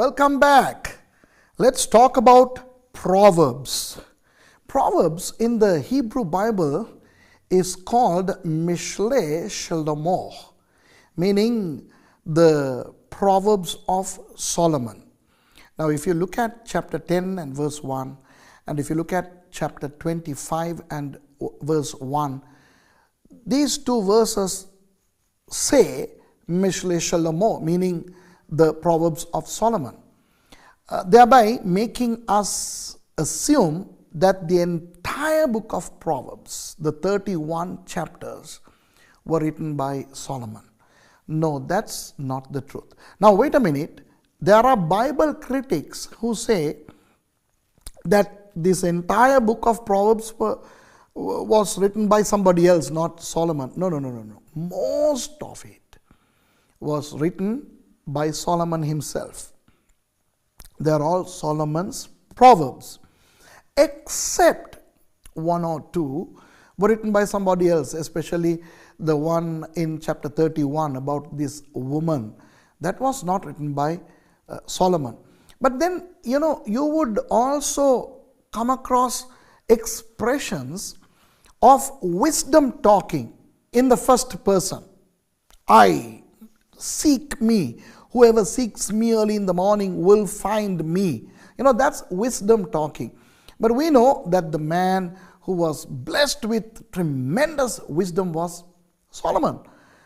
Welcome back. Let's talk about Proverbs. Proverbs in the Hebrew Bible is called Mishle Shlomo, meaning the Proverbs of Solomon. Now, if you look at chapter 10 and verse 1, and if you look at chapter 25 and verse 1, these two verses say Mishle Shlomo, meaning the Proverbs of Solomon, thereby making us assume that the entire book of Proverbs, the 31 chapters, were written by Solomon. No, that's not the truth. Now, wait a minute. There are Bible critics who say that this entire book of Proverbs was written by somebody else, not Solomon. No. Most of it was written by Solomon himself. They are all Solomon's Proverbs, except one or two were written by somebody else, especially the one in chapter 31 about this woman. That was not written by Solomon. But then, you would also come across expressions of wisdom talking in the first person. I seek me. Whoever seeks me early in the morning will find me. That's wisdom talking. But we know that the man who was blessed with tremendous wisdom was Solomon.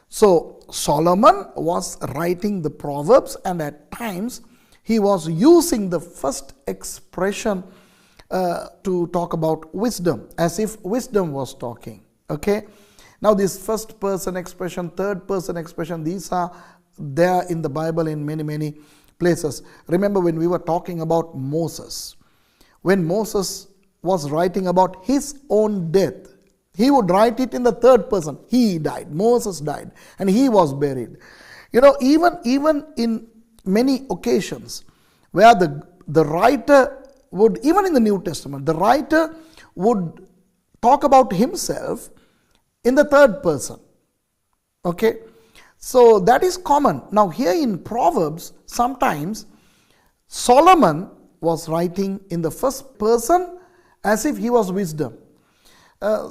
So Solomon was writing the Proverbs, and at times he was using the first expression to talk about wisdom, as if wisdom was talking. Okay. Now this first person expression, third person expression, these are there in the Bible in many places. Remember when we were talking about Moses, when Moses was writing about his own death, he would write it in the third person. He died, Moses died, and he was buried. Even in many occasions where the writer would, even in the New Testament, the writer would talk about himself in the third person. Okay. So that is common. Now here in Proverbs, sometimes Solomon was writing in the first person as if he was wisdom.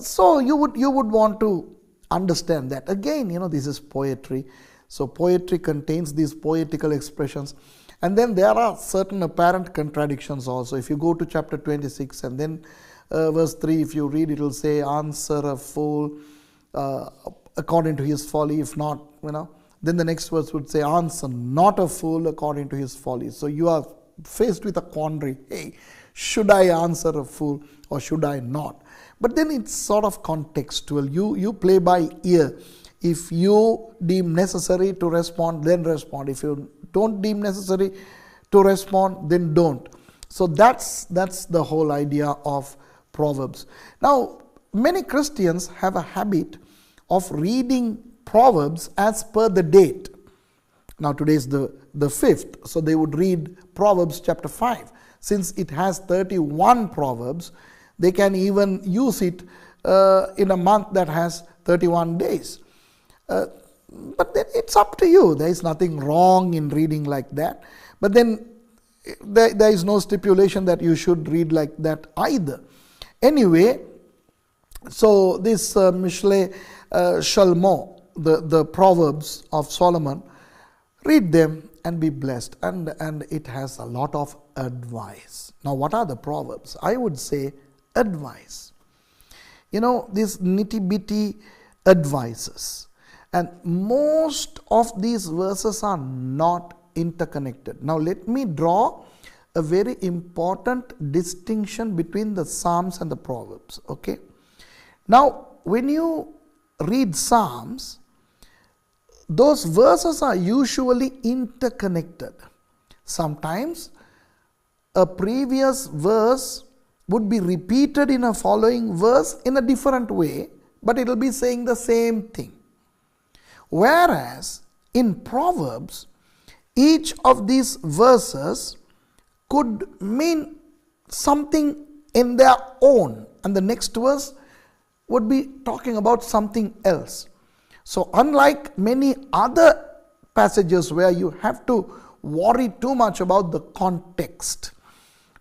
So you would want to understand that. Again, this is poetry. So poetry contains these poetical expressions. And then there are certain apparent contradictions also. If you go to chapter 26 and then verse 3, if you read, it will say, answer a fool according to his folly. If not, then the next verse would say, answer not a fool according to his folly. So you are faced with a quandary. Hey, should I answer a fool or should I not? But then it's sort of contextual. You play by ear. If you deem necessary to respond, then respond. If you don't deem necessary to respond, then don't. So that's the whole idea of Proverbs. Now, many Christians have a habit of reading Proverbs as per the date. Now today is the 5th, so they would read Proverbs chapter 5. Since it has 31 Proverbs, they can even use it in a month that has 31 days. But then it's up to you. There is nothing wrong in reading like that. But then there is no stipulation that you should read like that either. Anyway, so this Mishle Shlomo, the Proverbs of Solomon, read them and be blessed. And it has a lot of advice. Now, what are the Proverbs? I would say advice. These nitty-bitty advices. And most of these verses are not interconnected. Now, let me draw a very important distinction between the Psalms and the Proverbs. Okay. Now, when you read Psalms, those verses are usually interconnected. Sometimes a previous verse would be repeated in a following verse in a different way, but it will be saying the same thing. Whereas in Proverbs, each of these verses could mean something in their own, and the next verse would be talking about something else. So unlike many other passages where you have to worry too much about the context,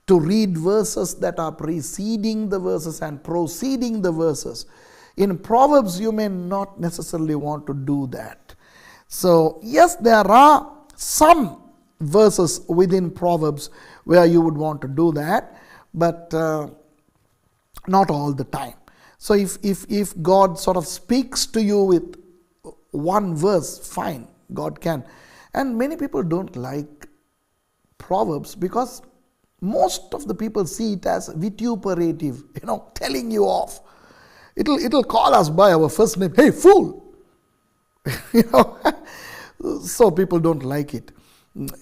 to read verses that are preceding the verses and proceeding the verses. In Proverbs, you may not necessarily want to do that. So, yes, there are some verses within Proverbs where you would want to do that, but not all the time. So if God sort of speaks to you with one verse, fine, God can. And many people don't like Proverbs because most of the people see it as vituperative, telling you off. It'll call us by our first name, hey, fool! So people don't like it.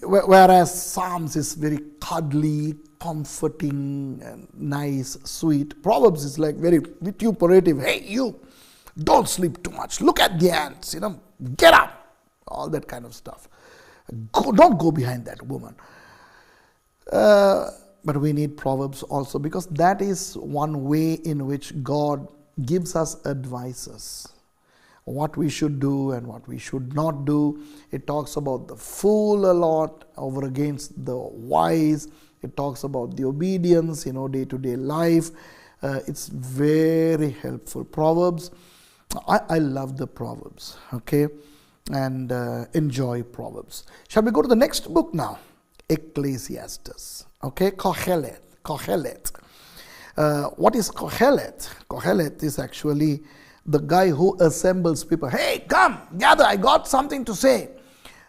Whereas Psalms is very cuddly, comforting, and nice, sweet. Proverbs is like very vituperative. Hey, you, don't sleep too much. Look at the ants, get up. All that kind of stuff. Don't go behind that woman. But we need Proverbs also, because that is one way in which God gives us advices. What we should do and what we should not do. It talks about the fool a lot over against the wise. It talks about the obedience, day-to-day life. It's very helpful. Proverbs, I love the Proverbs, okay, and enjoy Proverbs. Shall we go to the next book now? Ecclesiastes, okay, Kohelet. What is Kohelet? Kohelet is actually the guy who assembles people. Hey, come, gather, I got something to say.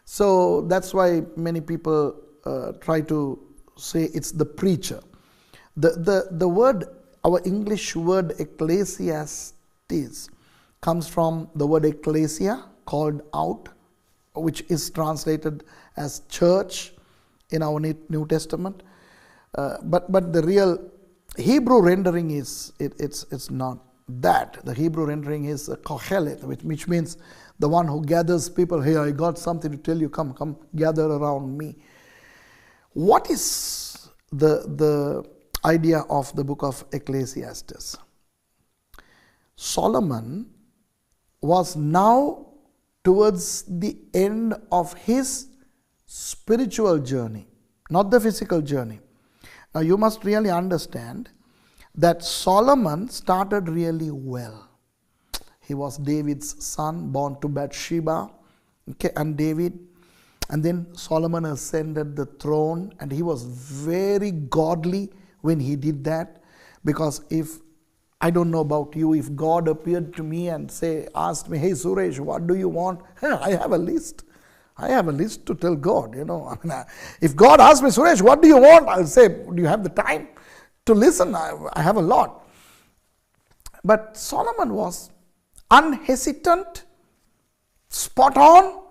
So that's why many people try to say it's the preacher. The word, our English word Ecclesiastes, comes from the word ecclesia, called out, which is translated as church in our New Testament. But the real Hebrew rendering is, it's not that. The Hebrew rendering is Kohelet, which means the one who gathers people. Hey, I got something to tell you. Come gather around me. What is the idea of the book of Ecclesiastes? Solomon was now towards the end of his spiritual journey, not the physical journey. Now you must really understand that Solomon started really well. He was David's son, born to Bathsheba, and David. And then Solomon ascended the throne, and he was very godly when he did that. Because if, I don't know about you, if God appeared to me and asked me, hey Suresh, what do you want? I have a list. I have a list to tell God, if God asks me, Suresh, what do you want? I'll say, do you have the time to listen? I have a lot. But Solomon was unhesitant, spot on,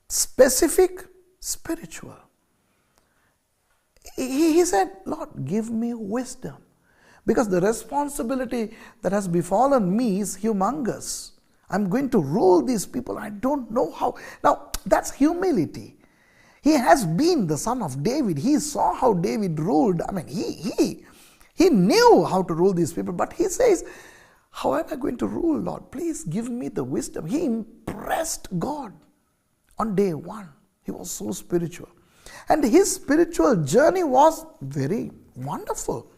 specific, spiritual. He said, Lord, give me wisdom, because the responsibility that has befallen me is humongous. I'm going to rule these people. I don't know how. Now, that's humility. He has been the son of David. He saw how David ruled. I mean, he knew how to rule these people. But he says, how am I going to rule, Lord? Please give me the wisdom. He impressed God on day one. He was so spiritual. And his spiritual journey was very wonderful.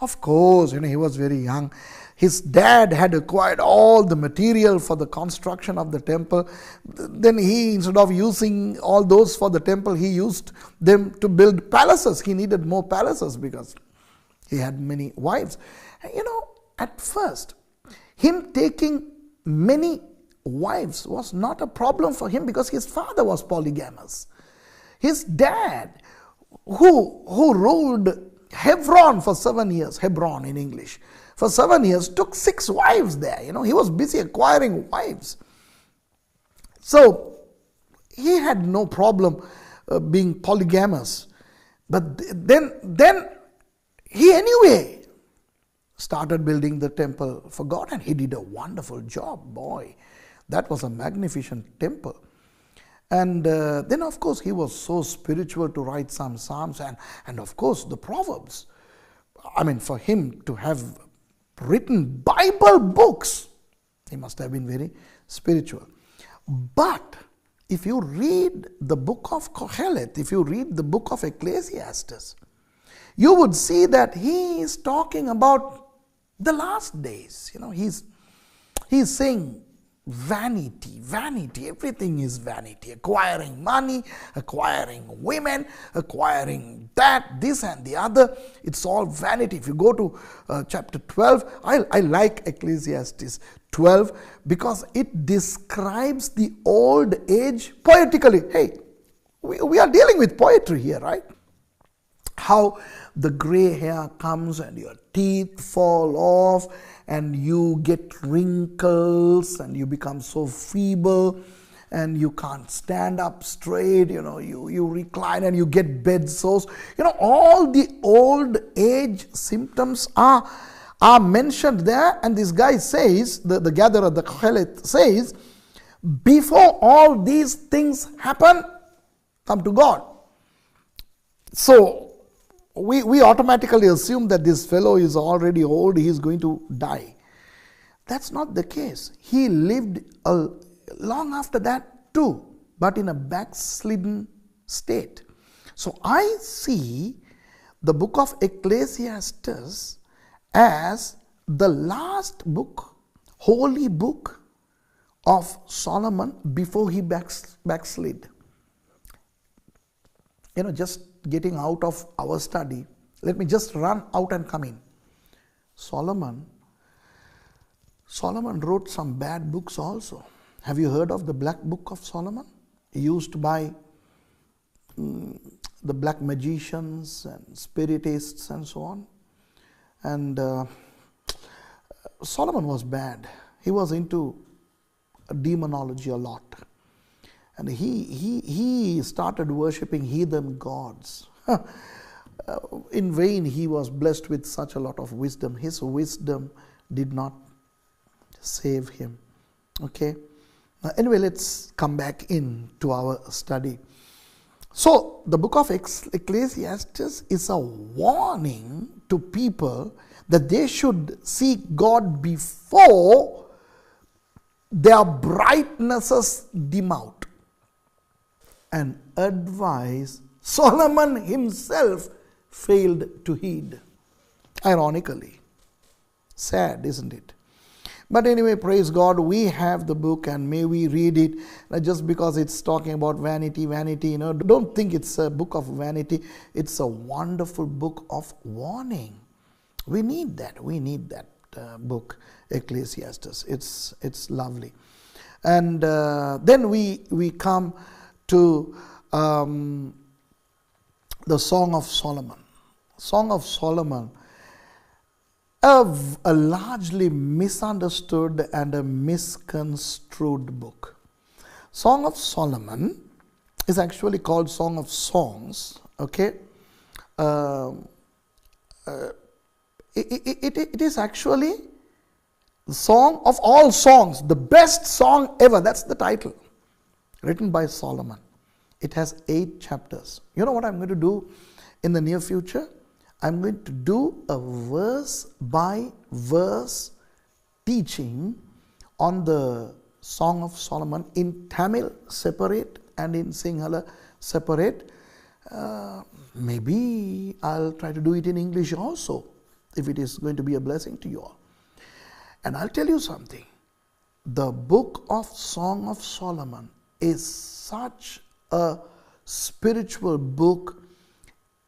Of course, he was very young. His dad had acquired all the material for the construction of the temple. Then he, instead of using all those for the temple, he used them to build palaces. He needed more palaces because he had many wives. And at first, him taking many wives was not a problem for him because his father was polygamous. His dad, who ruled Hebron for 7 years, Hebron in English, for 7 years, took 6 wives there. He was busy acquiring wives. So he had no problem being polygamous. But then he anyway started building the temple for God, and he did a wonderful job. Boy, that was a magnificent temple. And then, of course, he was so spiritual to write some Psalms and of course, the Proverbs. I mean, for him to have written Bible books, he must have been very spiritual. But if you read the book of Kohelet, if you read the book of Ecclesiastes, you would see that he is talking about the last days. He's saying vanity, vanity, everything is vanity. Acquiring money, acquiring women, acquiring that, this and the other. It's all vanity. If you go to chapter 12, I like Ecclesiastes 12 because it describes the old age poetically. Hey, we are dealing with poetry here, right? How the gray hair comes and your teeth fall off and you get wrinkles and you become so feeble and you can't stand up straight, you recline and you get bed sores. All the old age symptoms are mentioned there, and this guy says, the gatherer, the Kohelet says, before all these things happen, come to God. So we automatically assume that this fellow is already old, he is going to die. That's not the case. He lived long after that too, but in a backslidden state. So I see the book of Ecclesiastes as the last book, holy book of Solomon before he backslid. Just getting out of our study, let me just run out and come in. Solomon wrote some bad books also. Have you heard of the Black Book of Solomon? Used by the black magicians and spiritists and so on. And Solomon was bad. He was into demonology a lot. And he started worshipping heathen gods. In vain he was blessed with such a lot of wisdom. His wisdom did not save him. Okay. Anyway, let's come back into our study. So, the book of Ecclesiastes is a warning to people that they should seek God before their brightnesses dim out. And advice Solomon himself failed to heed. Ironically. Sad, isn't it? But anyway, praise God, we have the book and may we read it. Just because it's talking about vanity, don't think it's a book of vanity. It's a wonderful book of warning. We need that book, Ecclesiastes. It's lovely. And then we come to the Song of Solomon. Song of Solomon, a largely misunderstood and a misconstrued book. Song of Solomon is actually called Song of Songs. Okay, it is actually the song of all songs, the best song ever. That's the title. Written by Solomon. It has 8 chapters. You know what I'm going to do in the near future? I'm going to do a verse by verse teaching on the Song of Solomon in Tamil separate and in Sinhala separate. Maybe I'll try to do it in English also, if it is going to be a blessing to you all. And I'll tell you something. The book of Song of Solomon is such a spiritual book.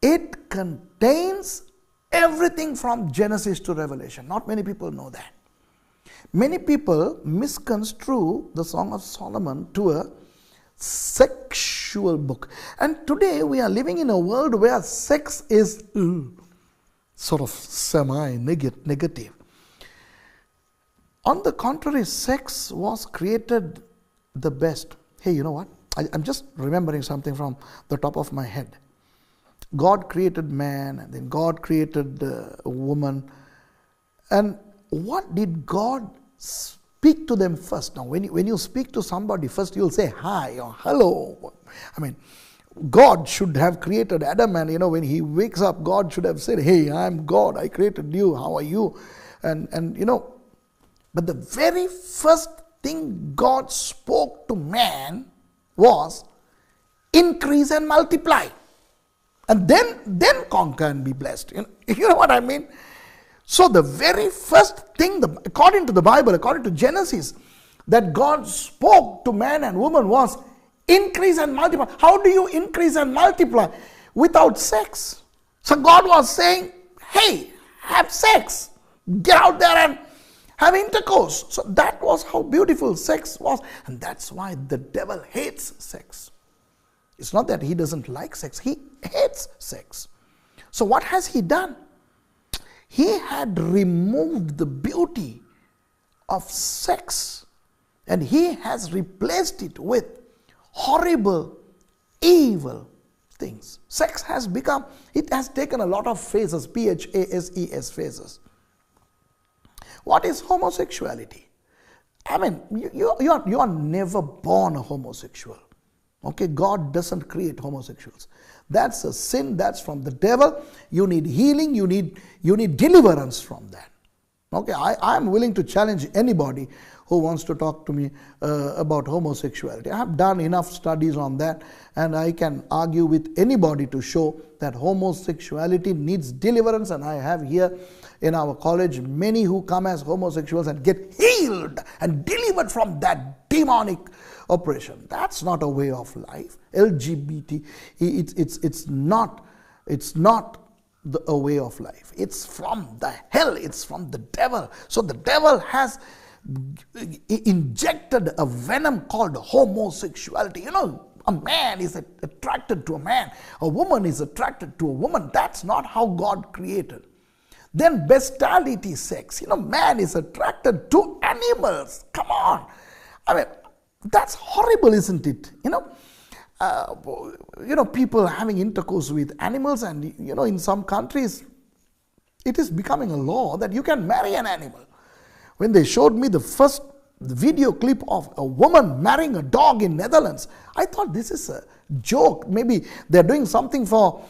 It contains everything from Genesis to Revelation. Not many people know that. Many people misconstrue the Song of Solomon to a sexual book. And today we are living in a world where sex is sort of semi-negative. On the contrary, sex was created the best. Hey, you know what? I'm just remembering something from the top of my head. God created man, and then God created woman. And what did God speak to them first? Now, when you speak to somebody, first you'll say hi or hello. I mean, God should have created Adam, and when he wakes up, God should have said, hey, I'm God, I created you, how are you? And but the very first thing God spoke to man was increase and multiply. And then conquer and be blessed. You know what I mean? So the very first thing, according to the Bible, according to Genesis, that God spoke to man and woman was increase and multiply. How do you increase and multiply? Without sex. So God was saying, hey, have sex. Get out there and have intercourse. So that was how beautiful sex was. And that's why the devil hates sex. It's not that he doesn't like sex. He hates sex. So what has he done? He had removed the beauty of sex. And he has replaced it with horrible, evil things. Sex has become, it has taken a lot of phases, PHASES phases. What is homosexuality? I mean, you are never born a homosexual. Okay, God doesn't create homosexuals. That's a sin, that's from the devil. You need healing, you need deliverance from that. Okay, I am willing to challenge anybody who wants to talk to me about homosexuality. I have done enough studies on that, and I can argue with anybody to show that homosexuality needs deliverance. And I have here in our college many who come as homosexuals and get healed and delivered from that demonic oppression. That's not a way of life. LGBT, it's not a way of life. It's from the hell. It's from the devil. So the devil has injected a venom called homosexuality. A man is attracted to a man. A woman is attracted to a woman. That's not how God created. Then bestiality sex. Man is attracted to animals. Come on. I mean, that's horrible, isn't it? People having intercourse with animals, and in some countries it is becoming a law that you can marry an animal. When they showed me the first video clip of a woman marrying a dog in Netherlands, I thought this is a joke. Maybe they're doing something for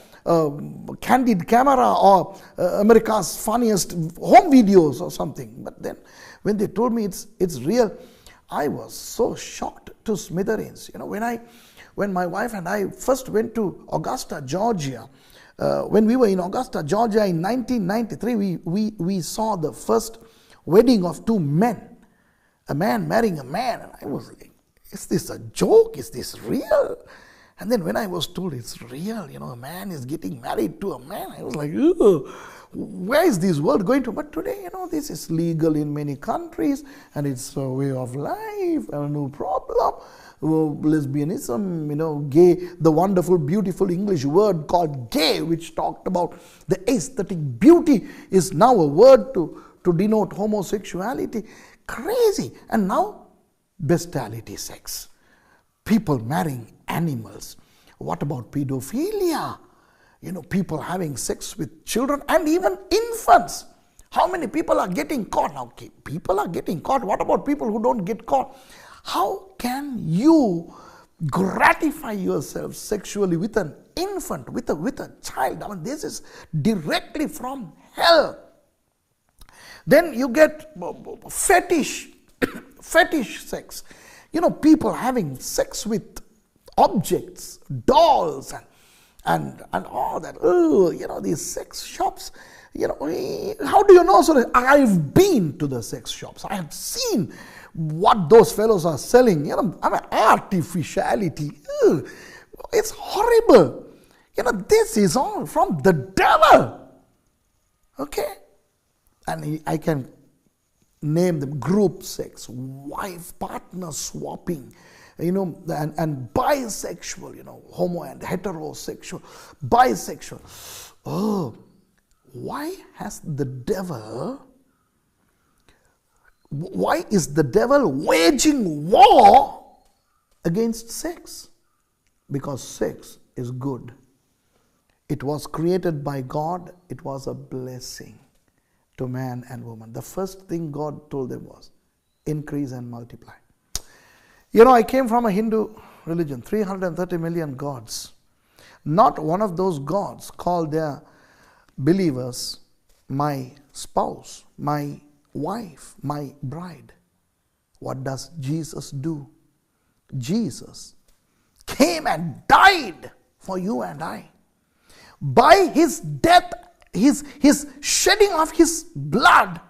Candid Camera or America's Funniest Home Videos or something. But then when they told me it's real, I was so shocked to smithereens. When my wife and I first went to Augusta, Georgia, when we were in Augusta, Georgia in 1993, we saw the first wedding of two men, a man marrying a man. And I was like, is this a joke? Is this real? And then when I was told it's real, a man is getting married to a man, I was like, where is this world going to? But today, this is legal in many countries, and it's a way of life, no problem. Lesbianism, gay, the wonderful, beautiful English word called gay, which talked about the aesthetic beauty, is now a word to denote homosexuality. Crazy. And now, bestiality sex. People marrying animals. What about pedophilia? People having sex with children and even infants. How many people are getting caught? Now, people are getting caught. What about people who don't get caught? How can you gratify yourself sexually with an infant, with a child? I mean, this is directly from hell. Then you get fetish sex. People having sex with objects, dolls, and all that. These sex shops. How do you know? So I've been to the sex shops. I have seen what those fellows are selling. Artificiality. It's horrible. This is all from the devil. Okay? And I can name them: group sex, wife partner swapping, and bisexual, homo and heterosexual, bisexual. Oh, why is the devil waging war against sex? Because sex is good. It was created by God. It was a blessing to man and woman. The first thing God told them was increase and multiply. I came from a Hindu religion, 330 million gods. Not one of those gods called their believers my spouse, my wife, my bride. What does Jesus do? Jesus came and died for you and I. By his death, his shedding of his blood,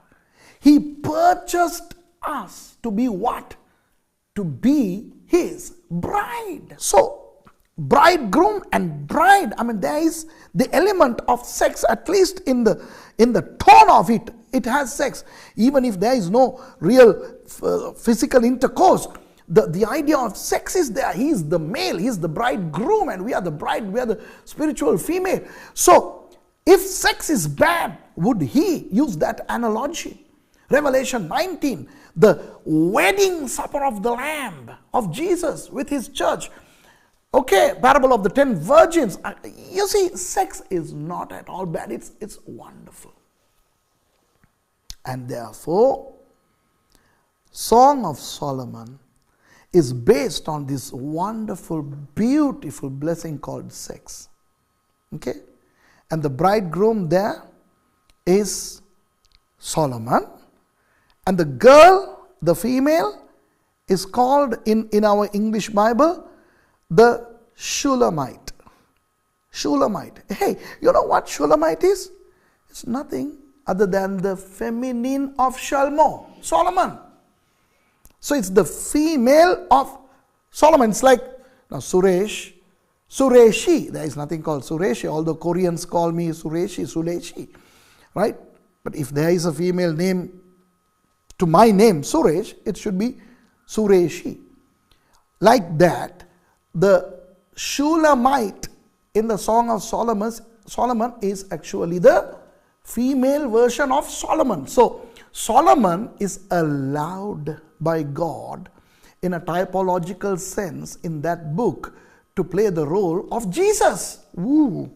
he purchased us to be what? To be his bride. So, bridegroom and bride, there is the element of sex, at least in the tone of it. It has sex. Even if there is no real physical intercourse, the idea of sex is there. He is the male, he is the bridegroom, and we are the bride, we are the spiritual female. So, if sex is bad, would he use that analogy? Revelation 19, the wedding supper of the Lamb of Jesus with his church. Okay, parable of the 10 virgins. You see, sex is not at all bad. It's wonderful. And therefore, Song of Solomon is based on this wonderful, beautiful blessing called sex. Okay? And the bridegroom there is Solomon. And the girl, the female, is called in our English Bible the Shulamite. Shulamite. Hey, you know what Shulamite is? It's nothing other than the feminine of Shalmo, Solomon. So it's the female of Solomon. It's like now Suresh, Sureshi. There is nothing called Sureshi, although Koreans call me Sureshi, Suleshi. Right? But if there is a female name to my name, Suresh, it should be Sureshi. Like that, the Shulamite in the Song of Solomon is actually the female version of Solomon. So, Solomon is allowed by God in a typological sense in that book to play the role of Jesus. Woo!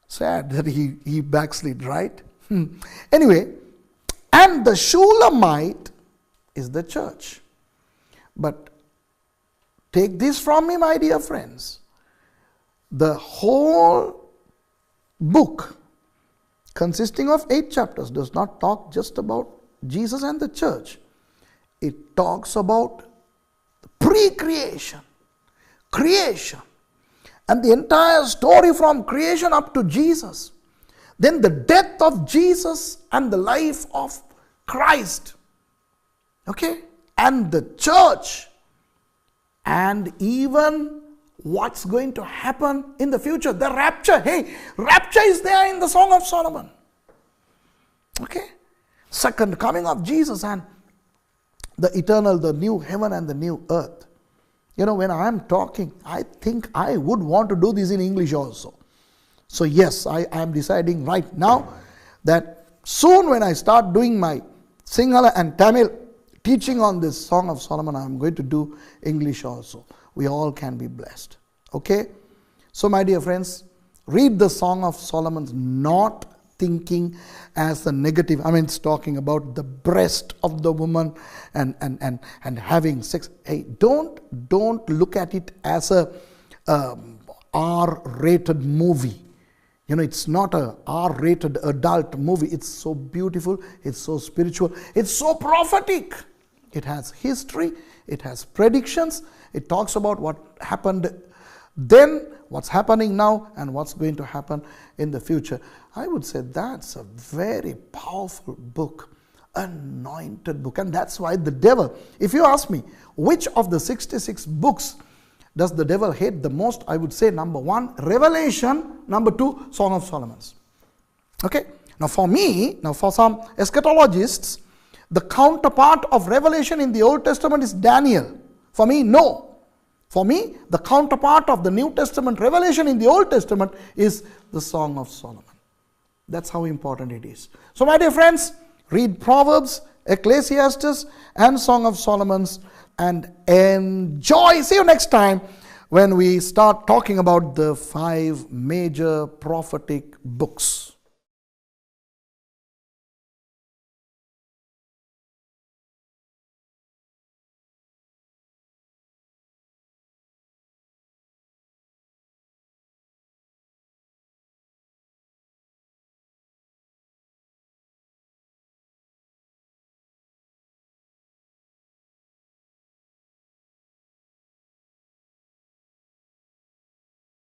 Sad that he backslid, right? Anyway, and the Shulamite is the church. But take this from me, my dear friends. The whole book, consisting of 8 chapters, does not talk just about Jesus and the church. It talks about pre-creation, creation, and the entire story from creation up to Jesus. Then the death of Jesus and the life of Christ. Okay? And the church. And even what's going to happen in the future. The rapture. Hey, rapture is there in the Song of Solomon. Okay? Second coming of Jesus and the eternal, the new heaven and the new earth. You know, when I am talking, I think I would want to do this in English also. So yes, I am deciding right now that soon when I start doing my Sinhala and Tamil teaching on this Song of Solomon, I am going to do English also. We all can be blessed. Okay? So my dear friends, read the Song of Solomon not thinking as a negative. It's talking about the breast of the woman and having sex. Hey, don't look at it as a R-rated movie. You know, it's not a R-rated adult movie. It's so beautiful. It's so spiritual. It's so prophetic. It has history. It has predictions. It talks about what happened then, what's happening now, and what's going to happen in the future. I would say that's a very powerful book, anointed book. And that's why the devil, if you ask me, which of the 66 books does the devil hate the most? I would say number 1, Revelation. Number 2, Song of Solomon. Okay. Now for me, for some eschatologists, the counterpart of Revelation in the Old Testament is Daniel. For me, no. For me, the counterpart of the New Testament Revelation in the Old Testament is the Song of Solomon. That's how important it is. So my dear friends, read Proverbs, Ecclesiastes and Song of Solomon and enjoy. See you next time when we start talking about the 5 major prophetic books.